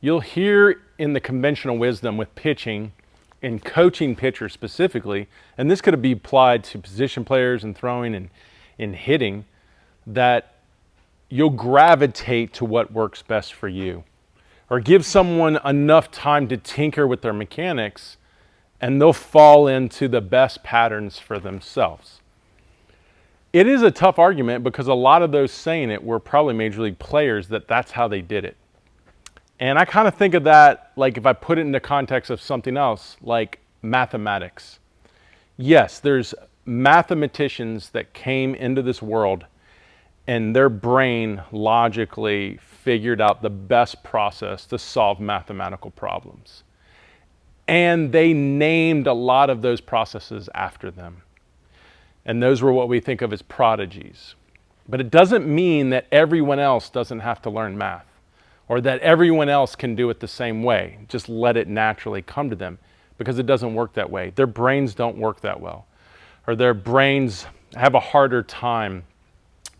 You'll hear in the conventional wisdom with pitching and coaching pitchers specifically, and this could be applied to position players and throwing and in hitting, that you'll gravitate to what works best for you, or give someone enough time to tinker with their mechanics and they'll fall into the best patterns for themselves. It is a tough argument because a lot of those saying it were probably major league players that's how they did it. And I kind of think of that like if I put it into context of something else, like mathematics. Yes, there's mathematicians that came into this world and their brain logically figured out the best process to solve mathematical problems. And they named a lot of those processes after them. And those were what we think of as prodigies. But it doesn't mean that everyone else doesn't have to learn math, or that everyone else can do it the same way. Just let it naturally come to them, because it doesn't work that way. Their brains don't work that well, or their brains have a harder time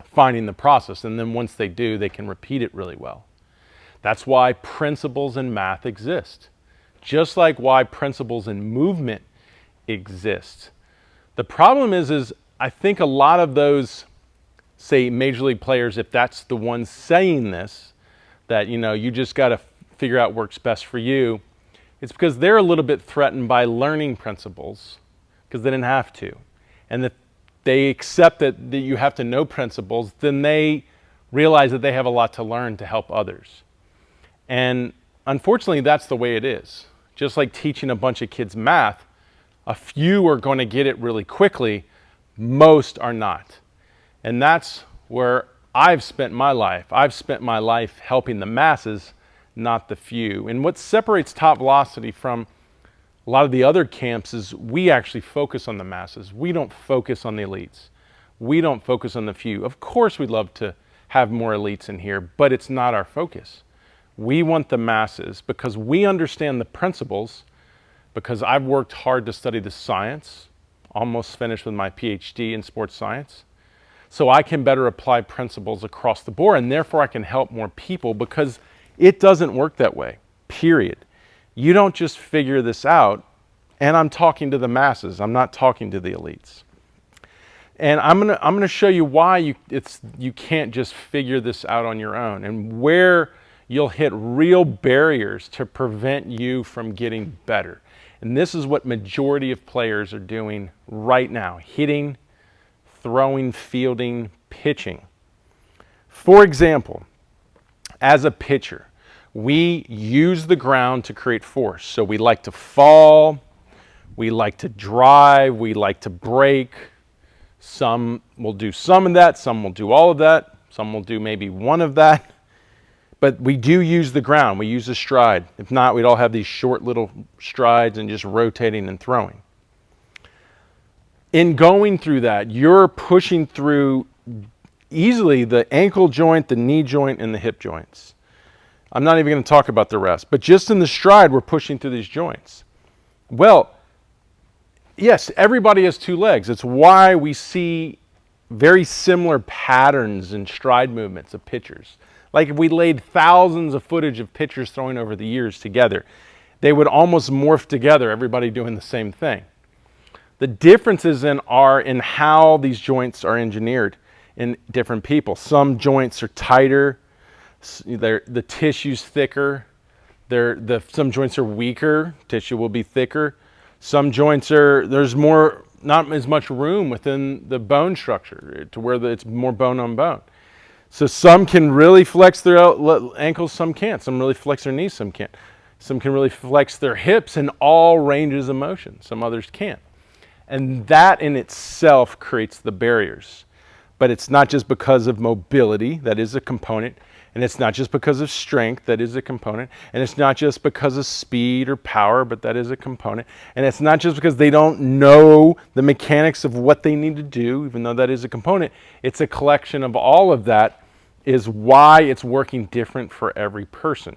finding the process. And then once they do, they can repeat it really well. That's why principles in math exist. Just like why principles in movement exist. The problem is I think a lot of those, say, major league players, if that's the one saying this, that, you just got to figure out what works best for you, it's because they're a little bit threatened by learning principles because they didn't have to. And if they accept that you have to know principles, then they realize that they have a lot to learn to help others. And unfortunately, that's the way it is. Just like teaching a bunch of kids math, a few are going to get it really quickly, most are not. And that's where I've spent my life. I've spent my life helping the masses, not the few. And what separates TopVelocity from a lot of the other camps is we actually focus on the masses. We don't focus on the elites. We don't focus on the few. Of course, we'd love to have more elites in here, but it's not our focus. We want the masses because we understand the principles, because I've worked hard to study the science, almost finished with my PhD in sports science, so I can better apply principles across the board, and therefore I can help more people, because it doesn't work that way, period. You don't just figure this out, and I'm talking to the masses, I'm not talking to the elites. And I'm gonna show you why you can't just figure this out on your own, and where you'll hit real barriers to prevent you from getting better. And this is what majority of players are doing right now: hitting, throwing, fielding, pitching. For example, as a pitcher, we use the ground to create force. So we like to fall, we like to drive, we like to break. Some will do some of that, some will do all of that, some will do maybe one of that. But we do use the ground, we use a stride. If not, we'd all have these short little strides and just rotating and throwing. In going through that, you're pushing through easily the ankle joint, the knee joint, and the hip joints. I'm not even going to talk about the rest, but just in the stride, we're pushing through these joints. Well, yes, everybody has two legs. It's why we see very similar patterns in stride movements of pitchers. Like if we laid thousands of footage of pitchers throwing over the years together, they would almost morph together, everybody doing the same thing. The differences are in how these joints are engineered in different people. Some joints are tighter, the tissue's thicker, some joints are weaker, tissue will be thicker. Some joints there's not as much room within the bone structure to where it's more bone on bone. So some can really flex their ankles, some can't. Some really flex their knees, some can't. Some can really flex their hips in all ranges of motion. Some others can't. And that in itself creates the barriers. But it's not just because of mobility, that is a component. And it's not just because of strength, that is a component. And it's not just because of speed or power, but that is a component. And it's not just because they don't know the mechanics of what they need to do, even though that is a component. It's a collection of all of that is why it's working different for every person.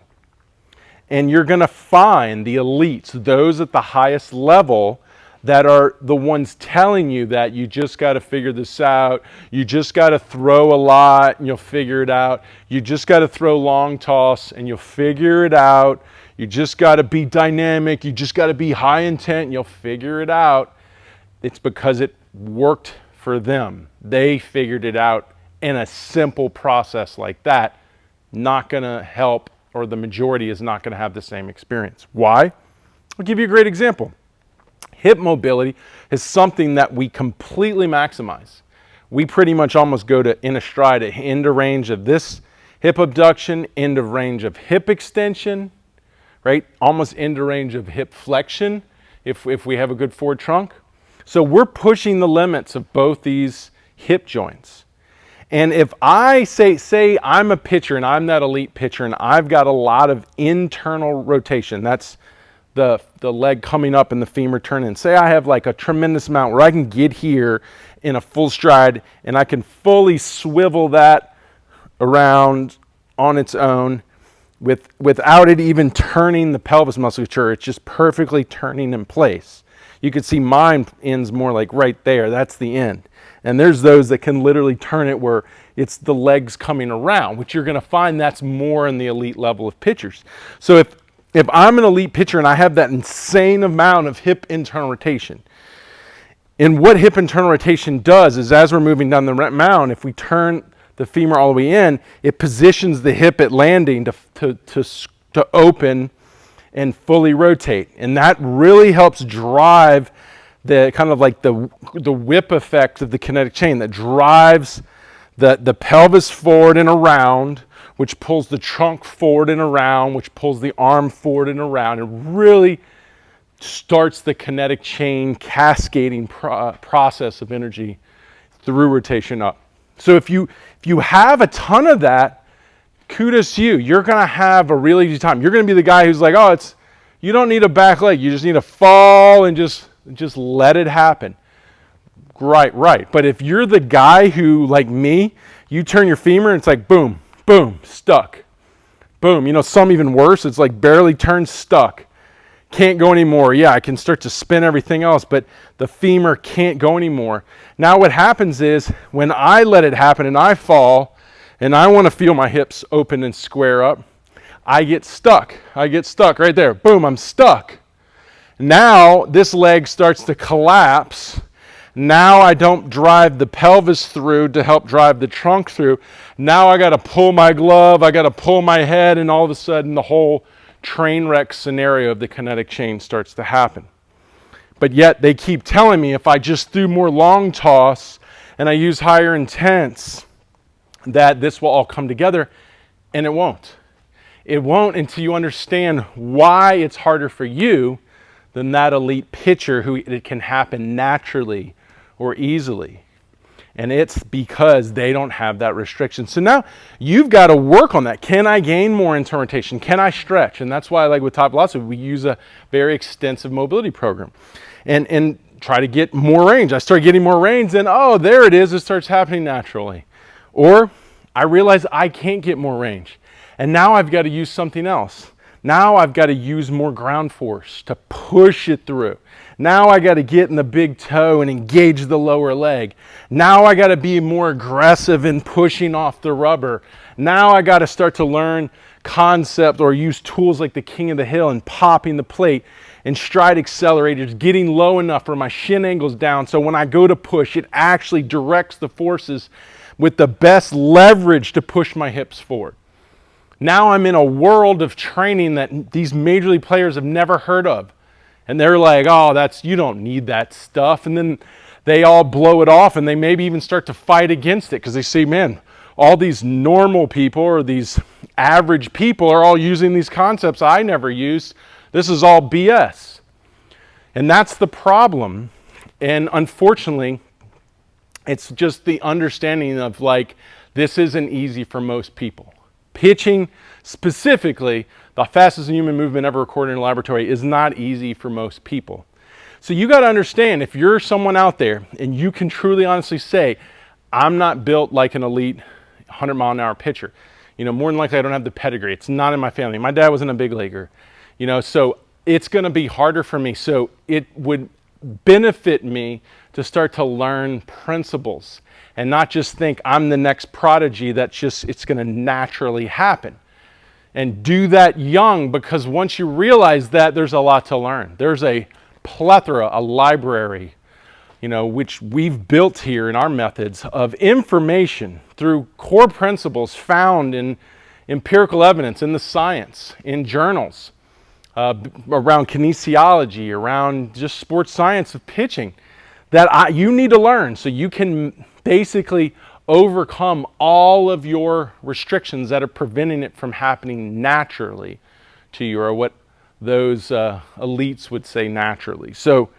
And you're going to find the elites, those at the highest level, that are the ones telling you that you just got to figure this out. You just got to throw a lot and you'll figure it out. You just got to throw long toss and you'll figure it out. You just got to be dynamic. You just got to be high intent and you'll figure it out. It's because it worked for them. They figured it out in a simple process like that. Not going to help, or the majority is not going to have the same experience. Why? I'll give you a great example. Hip mobility is something that we completely maximize. We pretty much almost go to in a stride, end of range of this hip abduction, end of range of hip extension, right? Almost end of range of hip flexion if we have a good forward trunk. So we're pushing the limits of both these hip joints. And if I say I'm a pitcher and I'm that elite pitcher and I've got a lot of internal rotation, that's the leg coming up and the femur turning. Say I have like a tremendous amount where I can get here in a full stride and I can fully swivel that around on its own without it even turning the pelvis musculature. It's just perfectly turning in place. You could see mine ends more like right there. That's the end. And there's those that can literally turn it where it's the legs coming around, which you're going to find that's more in the elite level of pitchers. So if I'm an elite pitcher and I have that insane amount of hip internal rotation, and what hip internal rotation does is as we're moving down the mound, if we turn the femur all the way in, it positions the hip at landing to open and fully rotate. And that really helps drive the kind of like the whip effect of the kinetic chain that drives the pelvis forward and around, which pulls the trunk forward and around, which pulls the arm forward and around. It really starts the kinetic chain cascading process of energy through rotation up. So if you have a ton of that, kudos to you. You're going to have a really easy time. You're going to be the guy who's like, oh, you don't need a back leg. You just need to fall and just let it happen. Right. But if you're the guy who, like me, you turn your femur and it's like boom, boom, stuck. Boom. You know, some even worse. It's like barely turned, stuck. Can't go anymore. Yeah, I can start to spin everything else, but the femur can't go anymore. Now what happens is when I let it happen and I fall and I want to feel my hips open and square up, I get stuck. I get stuck right there. Boom, I'm stuck. Now this leg starts to collapse. Now I don't drive the pelvis through to help drive the trunk through. Now I got to pull my glove, I got to pull my head, and all of a sudden the whole train wreck scenario of the kinetic chain starts to happen. But yet they keep telling me if I just threw more long toss and I use higher intense, that this will all come together, and it won't. It won't until you understand why it's harder for you than that elite pitcher who it can happen naturally or easily. And it's because they don't have that restriction. So now you've got to work on that. Can I gain more internal rotation? Can I stretch? And that's why, like with TopVelocity, we use a very extensive mobility program and try to get more range. I start getting more range, and oh, there it is. It starts happening naturally. Or I realize I can't get more range. And now I've got to use something else. Now I've got to use more ground force to push it through. Now I got to get in the big toe and engage the lower leg. Now I got to be more aggressive in pushing off the rubber. Now I got to start to learn concept or use tools like the king of the hill and popping the plate and stride accelerators, getting low enough where my shin angle's down so when I go to push, it actually directs the forces with the best leverage to push my hips forward. Now I'm in a world of training that these major league players have never heard of. And they're like, oh, you don't need that stuff. And then they all blow it off and they maybe even start to fight against it because they say, man, all these normal people or these average people are all using these concepts I never used. This is all BS. And that's the problem. And unfortunately, it's just the understanding of like, this isn't easy for most people. Pitching specifically, the fastest human movement ever recorded in a laboratory, is not easy for most people. So you got to understand, if you're someone out there and you can truly honestly say, I'm not built like an elite 100-mile-an-hour pitcher. You know, more than likely I don't have the pedigree. It's not in my family. My dad wasn't a big leaguer. You know, so it's going to be harder for me. So it would benefit me to start to learn principles and not just think I'm the next prodigy it's going to naturally happen. And do that young, because once you realize that, there's a lot to learn. There's a plethora, a library, which we've built here in our methods of information through core principles found in empirical evidence, in the science, in journals, around kinesiology, around just sports science of pitching, that you need to learn so you can basically overcome all of your restrictions that are preventing it from happening naturally to you, or what those elites would say naturally. So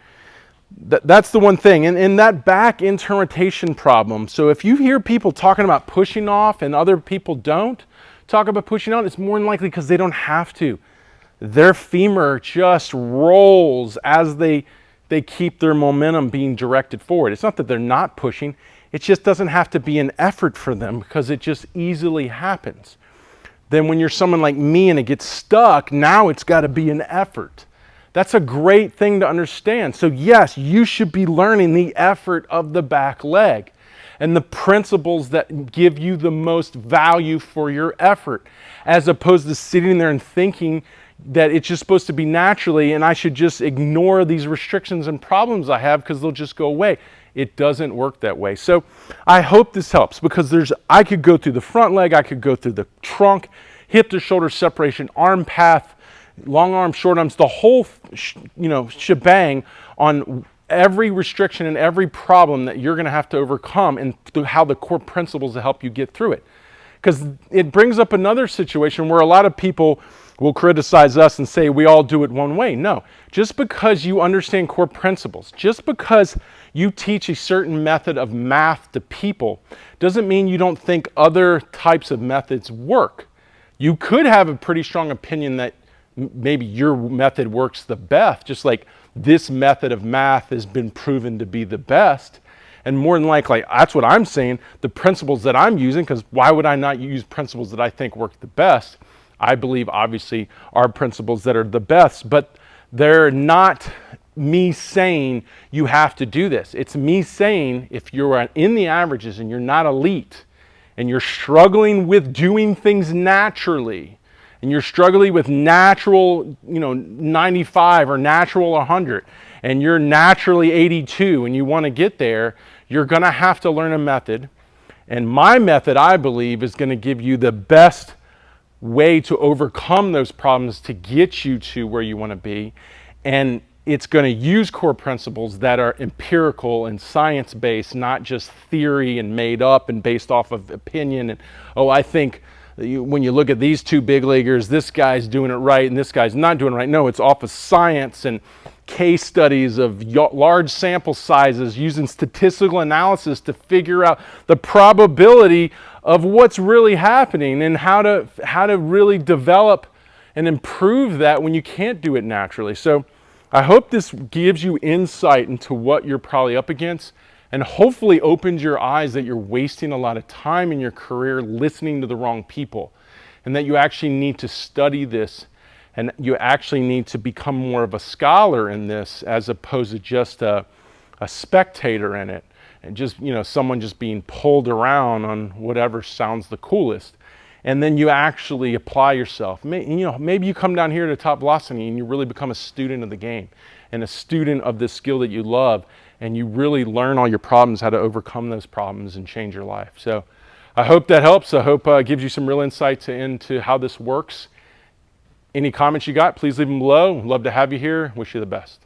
that's the one thing. And that back interrotation problem, so if you hear people talking about pushing off and other people don't talk about pushing on, it's more than likely because they don't have to. Their femur just rolls as they keep their momentum being directed forward. It's not that they're not pushing, it just doesn't have to be an effort for them because it just easily happens. Then when you're someone like me and it gets stuck, now it's got to be an effort. That's a great thing to understand. So yes, you should be learning the effort of the back leg and the principles that give you the most value for your effort, as opposed to sitting there and thinking that it's just supposed to be naturally and I should just ignore these restrictions and problems I have because they'll just go away. It doesn't work that way. So I hope this helps, because I could go through the front leg, I could go through the trunk, hip to shoulder separation, arm path, long arms, short arms, the whole shebang on every restriction and every problem that you're going to have to overcome, and through how the core principles to help you get through it. Because it brings up another situation where a lot of people will criticize us and say we all do it one way. No, just because you understand core principles, just because you teach a certain method of math to people, doesn't mean you don't think other types of methods work. You could have a pretty strong opinion that maybe your method works the best, just like this method of math has been proven to be the best. And more than likely, that's what I'm saying, the principles that I'm using, because why would I not use principles that I think work the best? I believe obviously are principles that are the best, but they're not me saying you have to do this. It's me saying if you're in the averages and you're not elite and you're struggling with doing things naturally, and you're struggling with natural 95 or natural 100, and you're naturally 82 and you want to get there, you're going to have to learn a method. And my method, I believe, is going to give you the best way to overcome those problems to get you to where you want to be. And it's going to use core principles that are empirical and science-based, not just theory and made up and based off of opinion. And, I think when you look at these two big leaguers, this guy's doing it right and this guy's not doing it right. No, it's off of science and case studies of large sample sizes using statistical analysis to figure out the probability of what's really happening and how to really develop and improve that when you can't do it naturally. So I hope this gives you insight into what you're probably up against, and hopefully opens your eyes that you're wasting a lot of time in your career listening to the wrong people, and that you actually need to study this, and you actually need to become more of a scholar in this as opposed to just a spectator in it, and just someone just being pulled around on whatever sounds the coolest. And then you actually apply yourself. Maybe you come down here to TopVelocity and you really become a student of the game and a student of this skill that you love, and you really learn all your problems, how to overcome those problems and change your life. So I hope that helps. I hope it gives you some real insights into how this works. Any comments you got, please leave them below. Love to have you here. Wish you the best.